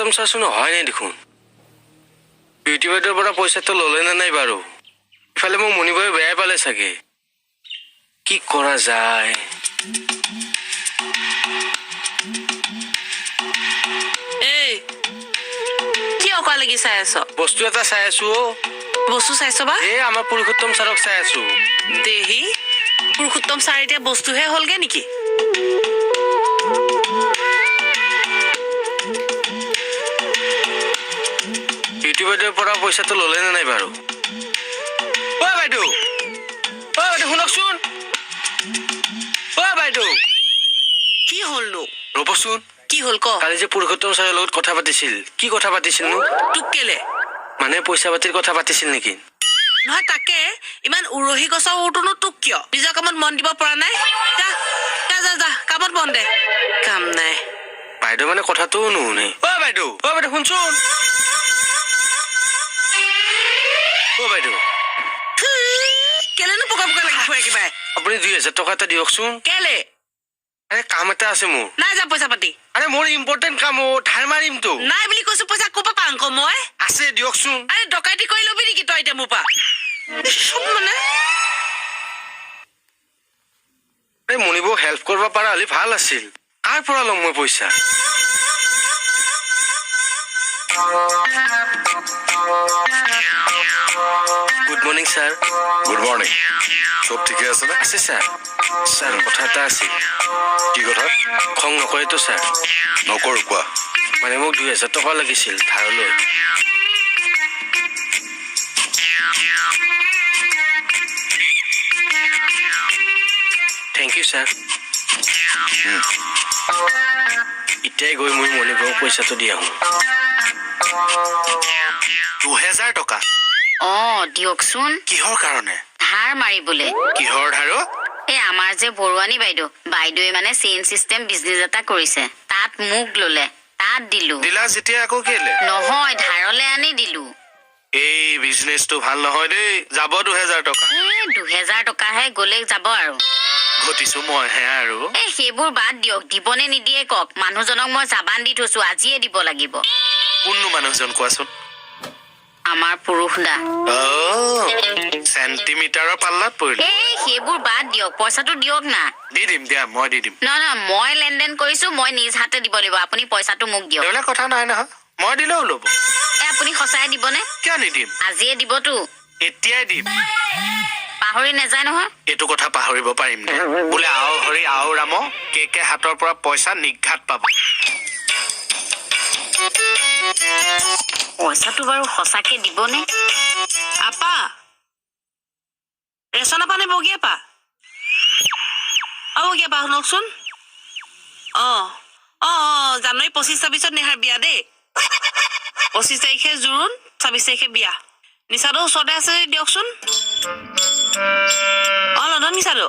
পুৰুষোত্তম চাচোন নহয় নাই দেখোন বিউটি বাইদেউৰ পৰা পইচাটো ল'লে নে নাই বাৰু ইফালে মোক মনিবই বেয়াই পালে চাগে কি কৰা যায় এই কি অকা লাগি চাই আছ বস্তু এটা চাই আছো বস্তু চাইছ বা এই আমাৰ পুৰুষোত্তম ছাৰক চাই আছো দেহি পুৰুষোত্তম ছাৰ এতিয়া বস্তুহে হ'লগে নেকি বিউটি বাইদেউৰ পৰা পইচাটো ল'লে নে নাই বাৰু অ বাইদেউ শুনকচোন অ বাইদেউ কি হ'লনো ৰ'বচোন কি হ'ল ক কালি যে পুৰুষোত্তম ছাৰৰ লগত কথা পাতিছিল কি কথা পাতিছিলনো তোক কেলে মানে পইচা পাতিৰ কথা পাতিছিল নেকি নহয় তাকে ইমান উৰহি গছৰ উৰটোনো তোক কিয় নিজৰ কামত মন দিব পৰা নাই যা যা যা যা কামত মন দে কাম নাই বাইদেউ মানে কথাটোও নুশুনে অ বাইদেউ শুনচোন অ বাইদেউ কেলেনো পোকা পোকা লাগি থৈ একেবাৰে আপুনি 2000 টকা এটা দিয়কচোন কেলে আৰে কাম এটা আছে মোৰ নাই যা পইচা পাতি আৰে মোৰ ইম্পৰ্টেণ্ট কাম ধাৰ মাৰিমতো নাই বুলি কৈছো পইচা ক'ৰ পৰা পাম আকৌ মই আছে দিয়কচোন আৰে ডকাইতি কৰি ল'বি নেকি তই এতিয়া মোৰ পৰা চব মানে মনিবক হেল্প কৰিব পৰা হ'লে ভাল আছিল কাৰ পৰা ল'ম মই পইচা good morning sir good morning সব ঠিকে আছে না আছে ছাৰ ছাৰ কথা এটা আছিল কি কথা খং নকৰেতো ছাৰ নকৰো কোৱা মানে মোক 2000 টকা লাগিছিল ধাৰলৈ থেংক ইউ ছাৰ এতিয়াই গৈ মই মনিবক পইচাটো দি আহোঁ 2000 টকা দিয়কচোন কিহৰ কাৰণে ধাৰ মাৰিবলে কিহৰ ধাৰো এই আমাৰ যে বৰুৱানী বাইদেৱে মানে চেইন চিষ্টেম বিজনেছ এটা কৰিছে তাত মোক ললে তাত দিলো দিলা যেতিয়া আকৌ কেলে নহয় ধাৰলে আনি দিলো এই বিজনেছটো ভাল নহয় দেই যাব 2000 টকা 2000 টকাহে গলে যাব আৰু ঘটিছো মই হে আৰু সেইবোৰ বাদ দিয়ক দিবনে নিদিয়ে কওক মানুহজনক মই জাবান দি থৈছো আজিয়ে দিব লাগিব কোননো মানুহজন কোৱাচোন আমাৰ পুৰুষ দা চেণ্টিমিটাৰৰ পাল্লাত পৰিল সেইবোৰ বাদ দিয়ক পইচাটো দিয়ক না দি দিম দিয়া মই দি দিম নহয় মই লেনদেন কৰিছো মই নিজ হাতে দিব লাগিব আপুনি পইচাটো মোক দিয়ক এইবিলাক কথা নাই নহয় মই দিলেও ল'ব আপুনি সঁচাই দিবনে কিয় নিদিম আজিয়ে দিবতো এতিয়াই দিম পাহৰি নাযায় নহয় এইটো কথা পাহৰিব পাৰিম নে বোলে আও হৰি আও ৰাম কে হাতৰ পৰা পইচা নিঘাত পাব পইচাটো বাৰু সঁচাকে দিবনে আপা ৰেচন আপা নে বগী আপা বগী আপা শুনকচোন জানুৱাৰী 25-26 নেহাৰ বিয়া দেই 25 তাৰিখে জোৰোণ 26 তাৰিখে বিয়া নিচাদো ওচৰতে আছে দিয়কচোন লণ্ডন নিচাদো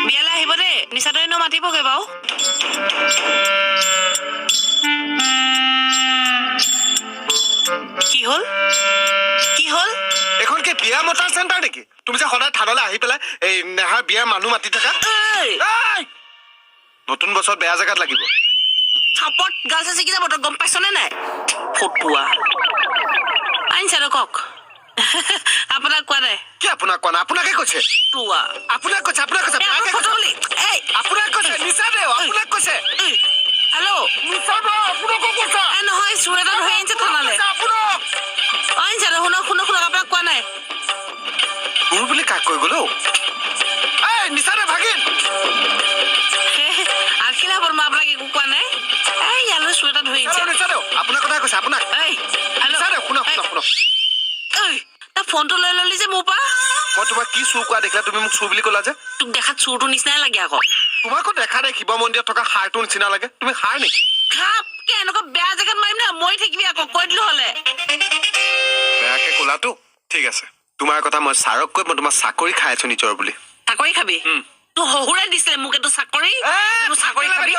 বিয়ালৈ আহিব দেই নিচাদো এনেও মাতিবগৈ বাৰু কি হ'ল এখন কি বিয়া মতাৰ চেণ্টাৰ নেকি তুমি যে সদায় থানালৈ আহি পেলাই এই নেহাৰ বিয়াৰ মানুহ মাতি থাকা নতুন বছৰত বেয়া জেগাত লাগিব থাপত গাল চাচি কি যাব তই গম পাইছনে নাই ফটুৱা আনিছা কওক আপোনাক কোৱা নাই কি আপোনাক কোৱা নাই আপোনাকে কৈছে টুৱা আপোনাক কৈছে আপোনাক কৈছে আপোনাক কৈছে নিচা দেও আপোনাক কৈছে হেল্ল' নিচা দেও আপোনাকো কৈছে নহয় চোৰ এটা ধৰি আনিছে থানালৈ আপোনাক আনিছা শুনক আপোনাক কোৱা নাই তোৰ বুলি কাক কৈ গ'লো এই নিচা দে ভাগিন আখিলা বৰ্মা আপোনাক একো কোৱা নাই ইয়ালৈ চোৰ এটা ধৰি আনিছে নিচা দেও আপোনাৰ কথা কৈছে আপোনাক নিচা দেও শুনক তাৰ ফোনটো লৈ ললি যে মোৰ পৰা মই তোমাক কি চুৰ কৰা দেখিলা তুমি মোক চুৰ বুলি ক'লা যে তোক দেখাত চোৰটো নিচিনাই লাগে আকৌ তোমাকো দেখা নাই শিৱ মন্দিৰত থকা সাৰটোৰ নিচিনা লাগে তুমি সাৰ নেকি খাপকে এনেকুৱা বেয়া জেগাত মাৰিম না মই থাকিবি আকৌ কৈ দিলো হ'লে বেয়াকে ক'লাতো ঠিক আছে তোমাৰ কথা মই ছাৰক কৈ মই তোমাৰ চাকৰি খাই আছো নিজৰ বুলি চাকৰি খাবি তোৰ শহুৰে দিছিলে মোক এইটো চাকৰি খাবি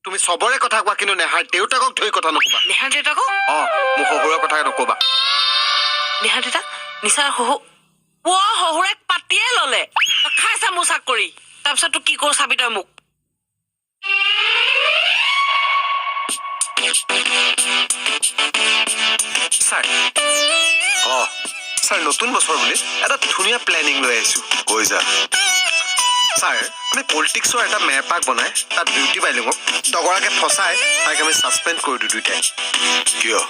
তুমি চবৰে কথা কোৱা কিন্তু নেহাৰ দেউতাকক ধৰি কথা নকবা নেহাৰ দেউতাকো মোৰ শহুৰৰ কথা নকবা নেহাৰ দেউতাক নিচাৰ শহুৰে পাতিয়ে ললে খাইছা মোৰ চাকৰি তাৰপিছত তোক কি কৰো চাবি তই মোক ছাৰ ছাৰ নতুন বছৰ বুলি এটা ধুনীয়া প্লেনিং লৈ আহিছোঁ কৈ যা ছাৰ আমি পলিটিক্সৰ এটা মেৰপাক বনাই তাত বিউটি বাইলুঙক দগৰাকে ফচাই তাইক আমি ছাছপেণ্ড কৰি দিওঁ দুইটাই কিয়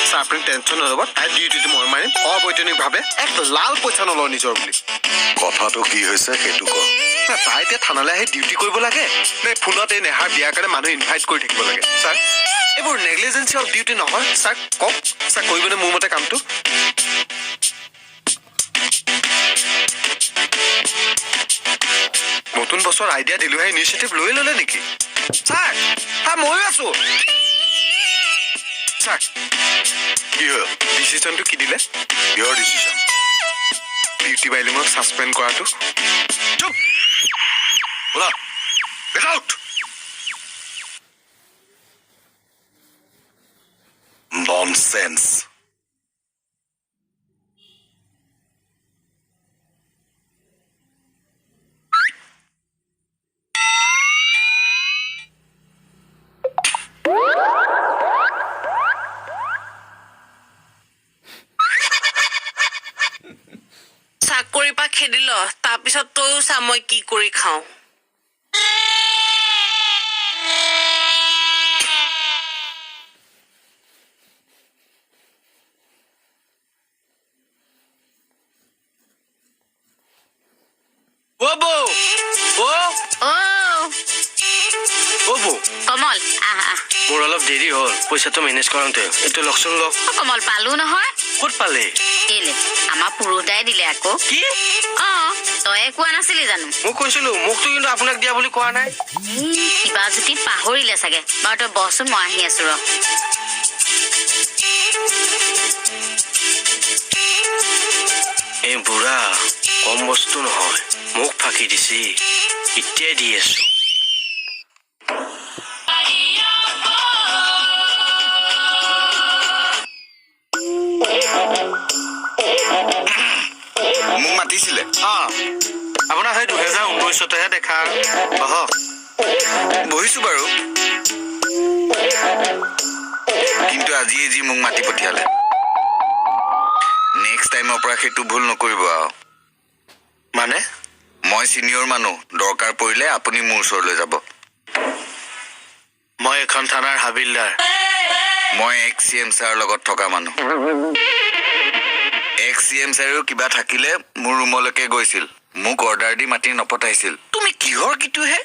ছাৰ আপুনি টেনশ্যন নল'ব তাইৰ ডিউটিটো মই মাৰিম অবৈতনিকভাৱে এক লাল পইচা নলওঁ নিজৰ বুলি কথাটো কি হৈছে সেইটো ক তাই এতিয়া থানালৈ আহি ডিউটি কৰিব লাগে নে ফোনত এই নেহাৰ বিয়াৰ কাৰণে মানুহ ইনভাইট কৰি থাকিব লাগে ছাৰ এইবোৰ নেগলিজেঞ্চি অফ ডিউটি নহয় ছাৰ কওক ছাৰ কৰিবনে মোৰ মতে কামটো নতুন বছৰ আইডিয়া দিলোহে ইনিচিয়েটিভ লৈ ল'লে নেকি ছাৰ ময়ো আছো ছাৰ কি হ'ল ডিচিশ্যনটো কি দিলে কিহৰ ডিচিশ্যন বিউটি বাইলুঙক ছাছপেণ্ড কৰাটো চুপ ওলা গেট আউট ননসেন্স চাকৰি পৰা খেদি ল তাৰপিছত তয়ো চা মই কি কৰি খাওঁ অ' বৌ বৌ কমল আহ আহ মোৰ অলপ দেৰি হ'ল পইচাটো মেনেজ কৰোঁতে এইটো লওকচোন লওক কমল পালো নহয় ক'ত পালে কেলে আমাৰ পুৰুষ দাই দিলে আকৌ কি তয়ে কোৱা নাছিলি জানো মই কৈছিলো মোকতো কিন্তু আপোনাক দিয়া বুলি কোৱা নাই কিবা যদি পাহৰিলে চাগে বাৰু তই বচোন মই আহি আছো ৰ এই বুঢ়া কম বস্তু নহয় মোক ফাঁকি দিছি এতিয়াই দি আছো মোক মাতিছিলে আপোনাক সেই 2019তেহে দেখা বহিছো বাৰু কিন্তু আজি যি মোক মাতি পঠিয়ালে নেক্সট টাইমৰ পৰা সেইটো ভুল নকৰিব আৰু মানে মই চিনিয়ৰ মানুহ দৰকাৰ পৰিলে আপুনি মোৰ ওচৰলৈ যাব মই এখন থানাৰ হাবিলদাৰ মই এক্স CM ছাৰৰ লগত থকা মানুহ এক্স CM ছাৰেও কিবা থাকিলে মোৰ ৰুমলৈকে গৈছিল মোক অৰ্ডাৰ দি মাতি নপঠাইছিল তুমি কিহৰ কিটোহে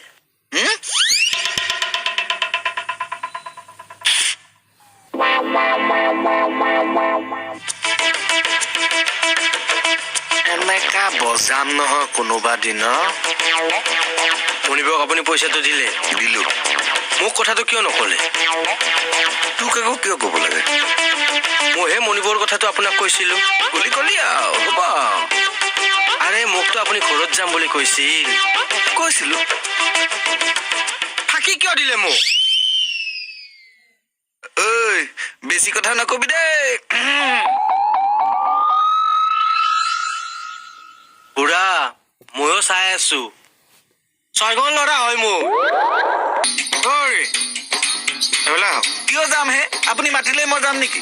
এনেকা বজাম নহয় কোনোবা দিন মণিবক আপুনি পইচাটো দিলে দিলো মোক কথাটো কিয় নকলে তোক আকৌ কিয় ক'ব লাগে মইহে মণিবৰ কথাটো আপোনাক কৈছিলো বুলি কলি আৰু হ'ব আৰে মোকতো আপুনি ঘৰত যাম বুলি কৈছিল কৈছিলো ফাঁকি কিয় দিলে মোক ঐ বেছি কথা নকবি দেই বুঢ়া ময়ো চাই আছো ছয়গন ল'ৰা হয় মোৰ কিয় যাম হে আপুনি মাতিলে মই যাম নেকি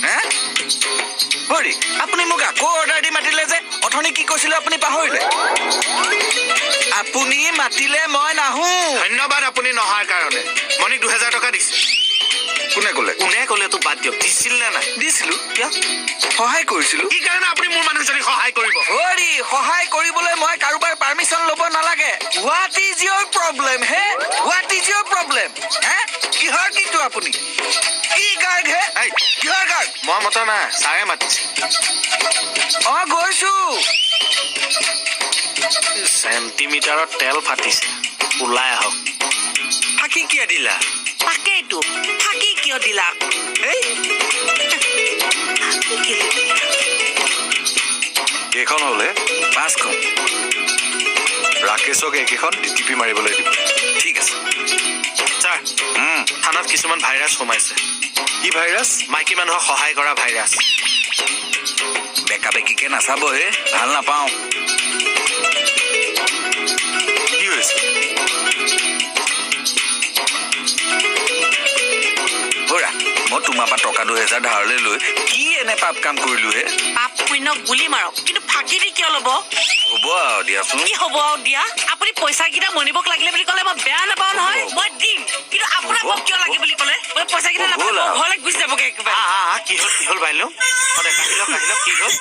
হে হৰি আপুনি মোক আকৌ অৰ্ডাৰ দি মাতিলে যে অথনি কি কৈছিলে আপুনি পাহৰিলে আপুনি মাতিলে মই নাহো ধন্যবাদ আপুনি নহাৰ কাৰণে মণিক 2000 টকা দিছে কোনে ক'লে কোনে ক'লে তো বাদ দিয়ক দিছিল নে নাই দিছিলো কিয় সহায় কৰিছিলো কি কাৰণে আপুনি মোৰ মানুহজনীক সহায় কৰিব হৰি সহায় কৰিবলৈ মই কাৰোবাৰ পাৰ্মিশ্যন ল'ব নালাগে হোৱাট ইজ ইয়ৰ প্ৰব্লেম হে হোৱাট ইজ ইয়ৰ প্ৰব্লেম হে কিহৰ কিন্তু আপুনি কি গাৰ্ড হে কিহৰ গাৰ্ড মই মতা নাই ছাৰে মাতিছে গৈছো চেণ্টিমিটাৰত তেল ফাটিছে ওলাই আহক ফাঁকি কিয় দিলা তাকেইতো ফাঁকি কিয় দিলা কেইখন হ'লে 5খন ৰাকেশক এইকেইখন DTP মাৰিবলৈ দিব ঠিক আছে ছাৰ থানাত কিছুমান ভাইৰাছ সোমাইছে কি ভাইৰাছ মাইকী মানুহক সহায় কৰা ভাইৰাছ বেকা বেকিকে নাচাব হে ভাল নাপাওঁ কি হৈছে বৰা 2000 ধাৰলৈ লৈ কি এনে পাপ কাম কৰিলো হে পাপ পুণ্য গুলি মাৰক কিন্তু ফাঁকি দি কিয় ল'ব হ'ব আৰু দিয়াচোন কি হ'ব আৰু দিয়া আপুনি পইচাকেইটা মনিবক লাগিলে বুলি ক'লে মই বেয়া নাপাওঁ নহয় মই দিম কিন্তু আপোনাক মোক কিয় লাগে বুলি ক'লে মই পইচাকেইটা নাপাওঁ ঘৰলৈ গুচি যাবগৈ একেবাৰে কি হ'ল বাইদেউ কাহিলক কি হ'ল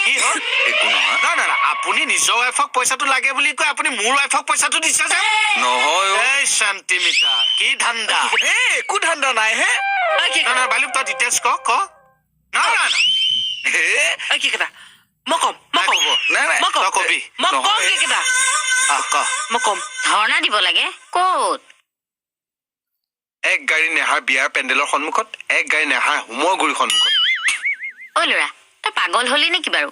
কি হ'ল একো নহয় না আপুনি নিজৰ ৱাইফক পইচাটো লাগে বুলি কয় আপুনি মোৰ ৱাইফক পইচাটো দিছে যে নহয় এই শান্তি মিতা কি ধান্দা একো ধান্দা নাই হে না বাইদেউ তই ডিটেইলছ ক না কি কথা মই কম নাই তই কবি মই কম কি কথা ক মই কম ধৰ্ণা দিব লাগে ক'ত এক গাড়ী নেহাৰ বিয়াৰ পেণ্ডেলৰ সন্মুখত এক গাড়ী নেহাৰ হোমৰ গুৰিৰ সন্মুখত ঐ ল'ৰা তই পাগল হলি নেকি বাৰু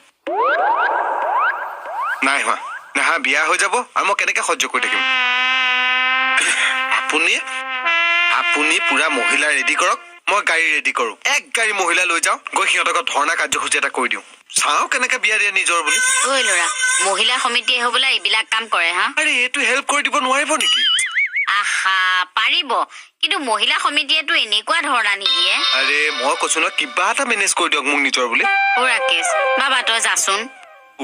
নাই হোৱা নেহাৰ বিয়া হৈ যাব আৰু মই কেনেকে সহ্য কৰি থাকিম আপুনি পুৰা মহিলা ৰেডি কৰক মই গাড়ী ৰেডি কৰো এক গাড়ী মহিলা লৈ যাওঁ গৈ সিহঁতক ধৰ্ণা কাৰ্যসূচী এটা কৰি দিওঁ চাওঁ কেনেকে বিয়া দিয়ে নিজৰ বুলি ঐ ল'ৰা মহিলা সমিতিয়ে হ'বলৈ এইবিলাক কাম কৰে হা আৰে এইটো হেল্প কৰি দিব নোৱাৰিব নেকি আহা পাৰিব কিন্তু মহিলা সমিতিয়েতো এনেকুৱা ধৰ্ণা নিদিয়ে আৰে মই কৈছো ন কিবা এটা মেনেজ কৰি দিয়ক মোক নিজৰ বুলি অ ৰাকেশ বাবা তই যাচোন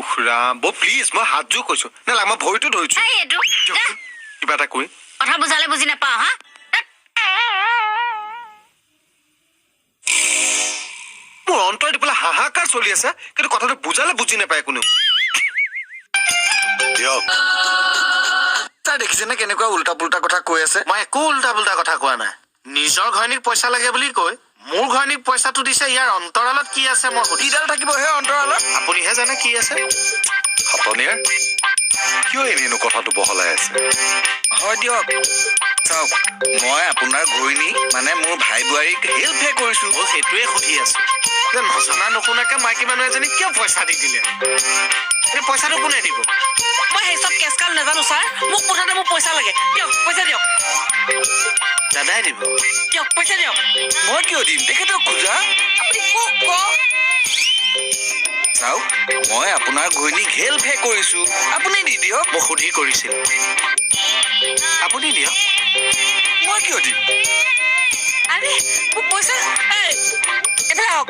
উখৰা প্লিজ মই হাত জোৰ কৈছো নালা মই ভৰিটো ধৰিছো এই এইটো যা, কিবা এটা কৰি কথা বুজালে বুজি নাপাওঁ হা মোৰ অন্তৰ দি পেলাই হাহাকাৰ চলি আছে কিন্তু কথাটো বুজালে বুজি নাপায় কোনেও দিয়ক তাৰ দেখিছেনে কেনেকুৱা উল্টা পুল্টা কথা কৈ আছে মই একো উল্টা পুল্টা কথা কোৱা নাই নিজৰ ঘৈণীক পইচা লাগে বুলি কৈ মোৰ ঘৈণীক পইচাটো দিছে ইয়াৰ অন্তৰালত কি আছে মই কিডাল থাকিব হে অন্তৰালত আপুনিহে জানে কি আছে খাটনিয়াৰ কিয় এনেনো কথাটো বহলাই আছে হয় দিয়ক চাওক মই আপোনাৰ ঘৈণী মানে মোৰ ভাই বোৱাৰীক হেল্পহে কৰিছো মই সেইটোৱে সুধি আছো যে নজনা নুশুনাকে মাইকী মানুহ এজনী কিয় পইচা দি দিলে এই পইচাটো কোনে দিব মই সেই চব কেছ কাল নাজানো ছাৰ মোক মুঠতে মোক পইচা লাগে দিয়ক পইচা দিয়ক দাদাই দিব দিয়ক পইচা দিয়ক মই কিয় দিম তেখেতক খোজা আপুনি মোক কওক চাওক মই আপোনাৰ ঘৈণীক হেল্পহে কৰিছো আপুনি দি দিয়ক মই সুধি কৰিছিল আপুনি দিয়ক মই কিয় দিম আৰে মোক পইচা এইফালে আহক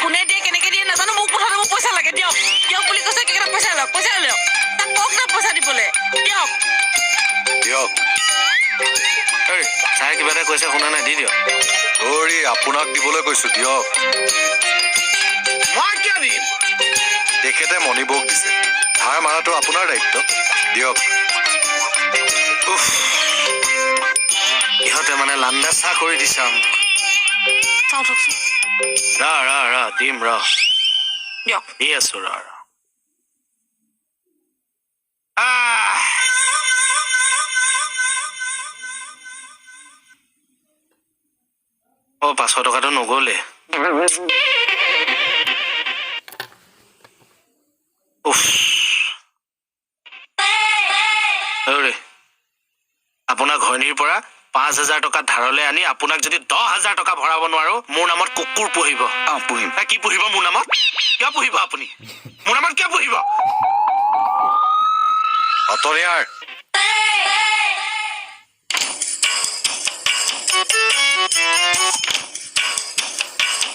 কোনে দিয়ে কেনেকে দিয়ে নাজানো মোক মুঠতে মোক পইচা লাগে দিয়ক দিয়ক বুলি কৈছে কেইটা পইচা লওক তাক কওক না পইচা দিবলৈ দিয়ক দিয়ক এই ছাৰে কিবা এটা কৈছে শুনা নাই দি দিয়ক অৰি আপোনাক দিবলৈ কৈছো দিয়ক মই কিয় দিম তেখেতে মণিবৌক দিছে ধাৰ মাৰাটো আপোনাৰ দায়িত্ব দিয়ক ইহঁতে মানে লাণ্ডা চাহ কৰি দিছে মোক চাওঁ থকচোন ৰ দিম দিয়ক দি আছো ৰ অ 500 টকাটো নগ'লে আপোনাৰ ঘৈণীৰ পৰা 5,000 টকা ধাৰলৈ আনি আপোনাক যদি 10,000 টকা ভৰাব নোৱাৰো মোৰ নামত কুকুৰ পুহিব পুহিম কি পুহিব মোৰ নামত কিয় পুহিব আপুনি মোৰ নামত কিয় পুহিব অতনিয়াৰ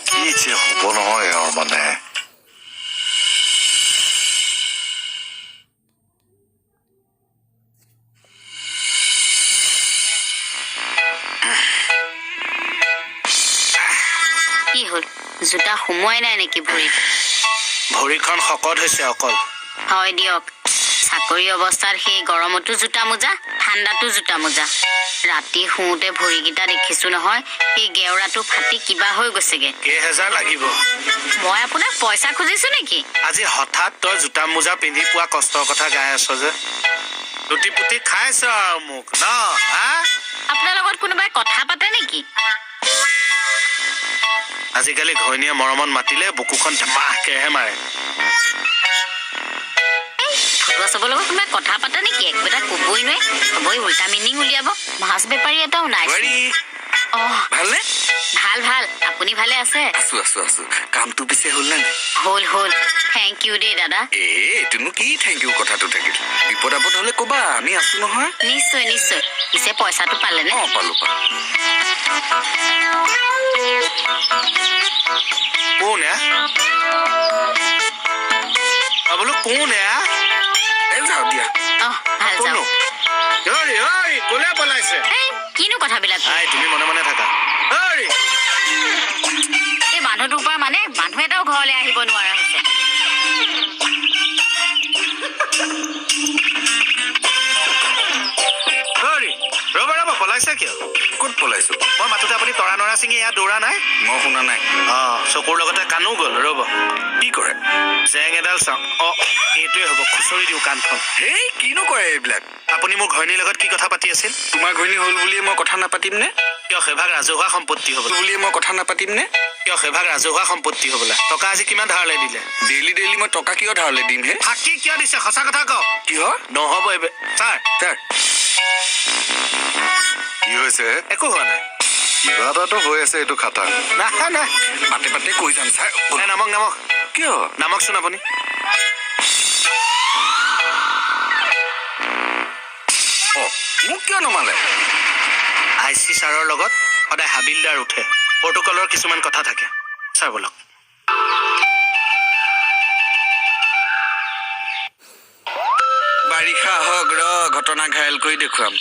কি যে হ'ব নহয় আৰু মানে কি হ'ল জোতা সোমোৱাই নাই নেকি ভৰিত ভৰিখন শকত হৈছে অকল হয় দিয়ক চাকৰি অৱস্থাত সেই গৰমতো জোতা মোজা ঠাণ্ডাতো জোতা মোজা ৰাতি শুওঁতে ভৰিকেইটা দেখিছো নহয় সেই গেওৰাটো ফাটি কিবা হৈ গৈছেগে কেইহেজাৰ লাগিব মই আপোনাক পইচা খুজিছো নেকি আজি হঠাৎ তই জোতা মোজা পিন্ধি পোৱা কষ্টৰ কথা গাই আছ যে লুটি পুটি খাইছ আৰু মোক ন আপোনাৰ লগত কোনোবাই কথা পাতে নেকি আজিকালি ঘৈণীয়ে মৰমত মাতিলে বুকুখন ধেমাহকেহে মাৰে ফটোৱা চবৰ লগত কোনোবাই কথা পাতে নেকি একোটা কবই নোৱাৰে সবই উল্টা মিনিং উলিয়াব মাছ বেপাৰী এটাও নাই বোৱাৰী অ ভালনে ভাল ভাল আপুনি ভালে আছে আছো আছো আছো কামটো পিছে হ'ল নে নাই হ'ল থেংক ইউ দেই দাদা এইটোনো কি থেংক ইউ কথাটো থাকিল বিপদ আপদ হলে কবা আমি আছো নহয় নিশ্চয় পিছে পইচাটো পালেনে পালো কোন বোলো কোন এই যাওঁ দিয়া ভাল যাওক কোনে পলাইছে এই কিনো কথাবিলাক তুমি মনে মনে থাকা এই মানুহটোৰ পৰা মানে মানুহ এটাও ঘৰলৈ আহিব নোৱাৰা হৈছে ৰ'বা পলাইছে কিয় ক'ত পলাইছো মই মাতোতে আপুনি তৰা নৰা ছিঙি ইয়াত দৌৰা নাই মই শুনা নাই চকুৰ লগতে কাণো গ'ল ৰ'ব কি কৰে জেং এডাল চাওঁ এইটোৱে হ'ব খুচৰি দিওঁ কাণখন হেই কিনো কৰে এইবিলাক আপুনি মোৰ ঘৈণীৰ লগত কি কথা পাতি আছিল তোমাৰ ঘৈণী হ'ল বুলিয়ে মই কথা নাপাতিম নে কিয় সেইভাগ ৰাজহুৱা সম্পত্তি হ'ব বুলিয়ে মই কথা নাপাতিম নে কিয় সেইভাগ ৰাজহুৱা সম্পত্তি হ'বলা টকা আজি কিমান ধাৰলৈ দিলে ডেইলি মই টকা কিয় ধাৰলৈ দিম হে ফাঁকি কিয় দিছে সঁচা কথা কওক কিহৰ নহ'ব এইবাৰ ছাৰ ছাৰ কি হৈছে একো হোৱা নাই কিবা এটাতো হৈ আছে এইটো খাতা নাই পাতে কৈ যাম ছাৰ নামক কিয় নামকচোন আপুনি মোক কিয় নমালে IC ছাৰৰ লগত সদায় হাবিলদাৰ উঠে প্ৰট'কলৰ কিছুমান কথা থাকে ছাৰ বলক বাৰিষা হওক ঘটনা ঘাইল কৰি দেখুৱাম